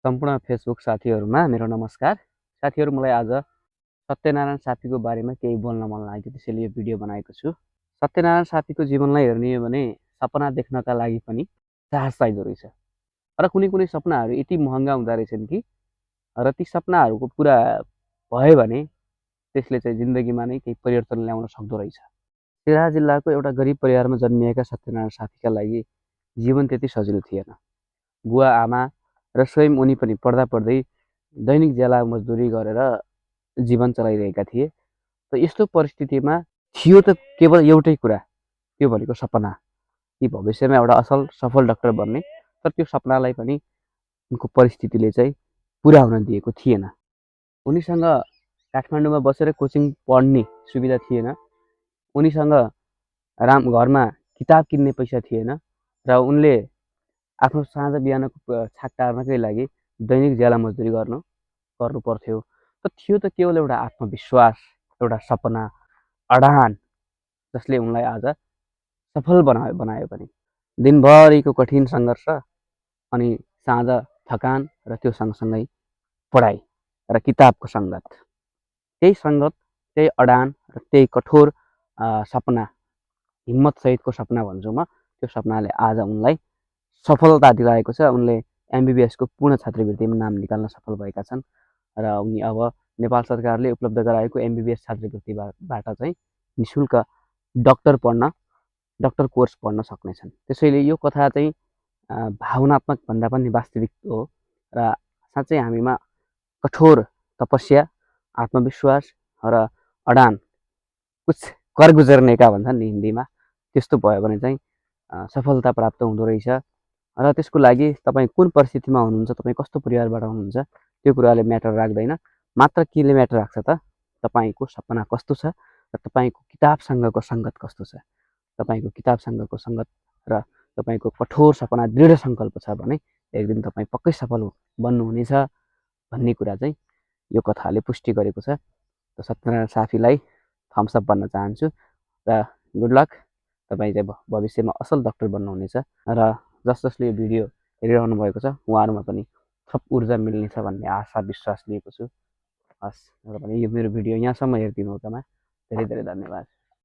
सम्पूर्ण फेसबुक साथीहरूमा मेरो नमस्कार। साथीहरू, मलाई आज सत्यनारायण सापीको बारेमा केही बोल्न मन लाग्यो, त्यसैले यो भिडियो बनाएको छु। सत्यनारायण सापीको जीवनलाई हेर्ने हो भने सपना देख्नका लागि पनि साहस चाहिँदो रहेछ र कुनै कुनै सपनाहरू यति महँगा हुँदो रहेछन् कि र ती सपनाहरूको पुरा भयो भने त्यसले चाहिँ जिन्दगीमा नै केही परिवर्तन ल्याउन सक्दो रहेछ। सिराहा जिल्लाको एउटा गरिब परिवारमा जन्मिएका सत्यनारायण सापीका लागि जीवन त्यति सजिलो थिएन। बुवा आमा र स्वयं उनी पनि पढ्दा पढ्दै दैनिक ज्याला मजदुरी गरेर जीवन चलाइरहेका थिए। त यस्तो परिस्थितिमा थियो त केवल एउटै कुरा, त्यो भनेको सपना, कि भविष्यमा एउटा असल सफल डाक्टर बन्ने। तर त्यो सपनालाई पनि उनको परिस्थितिले चाहिँ पुरा हुन दिएको थिएन। उनीसँग काठमाडौँमा बसेर कोचिङ पढ्ने सुविधा थिएन। उनीसँग घरमा किताब किन्ने पैसा थिएन र उनले आफ्नो साँझ बिहानको छाक टार्नकै लागि दैनिक ज्याला मजदुरी गर्नु पर्थ्यो। त थियो त केवल एउटा आत्मविश्वास, एउटा सपना, अडान, जसले उनलाई आज सफल बनायो पनि। दिनभरिको कठिन सङ्घर्ष अनि साँझ थकान र त्यो सँगसँगै पढाइ र किताबको सङ्गत, त्यही अडान र त्यही कठोर सपना, हिम्मतसहितको सपना भन्छु म, त्यो सपनाले आज उनलाई सफलता दिलाएको छ। उनले एमबिबिएसको पूर्ण छात्रवृत्तिमा नाम निकाल्न सफल भएका छन् र उनी अब नेपाल सरकारले उपलब्ध गराएको एमबिबिएस छात्रवृत्तिबाट चाहिँ निःशुल्क डाक्टर कोर्स पढ्न सक्नेछन्। त्यसैले यो कथा चाहिँ भावनात्मक भन्दा पनि वास्तविक हो र साँच्चै हामीमा कठोर तपस्या, आत्मविश्वास र अडान, कुछ कर गुजर्ने का भन्छन् नि हिन्दीमा, त्यस्तो भयो भने चाहिँ सफलता प्राप्त हुँदो रहेछ। र त्यसको लागि तपाईँ कुन परिस्थितिमा हुनुहुन्छ, तपाईँ कस्तो परिवारबाट हुनुहुन्छ, त्यो कुराले म्याटर राख्दैन। मात्र केले म्याटर राख्छ त तपाईँको सपना कस्तो छ र तपाईँको किताबसँगको सङ्गत कस्तो छ। तपाईँको किताबसँगको सङ्गत र तपाईँको कठोर सपना, दृढ सङ्कल्प छ भने एक दिन तपाईँ पक्कै सफल बन्नुहुनेछ भन्ने कुरा चाहिँ यो कथाले पुष्टि गरेको छ। त सत्यनारायण सापीलाई थम्सअप भन्न चाहन्छु र गुड लक। तपाईँ चाहिँ भविष्यमा असल डाक्टर बन्नुहुनेछ र जसले यो भिडियो हेरिरहनु भएको छ उहाँहरूमा पनि थप ऊर्जा मिल्नेछ भन्ने आशा विश्वास लिएको छु। हस्, र पनि यो मेरो भिडियो यहाँसम्म हेरिदिनु भएकोमा धेरै धेरै धन्यवाद।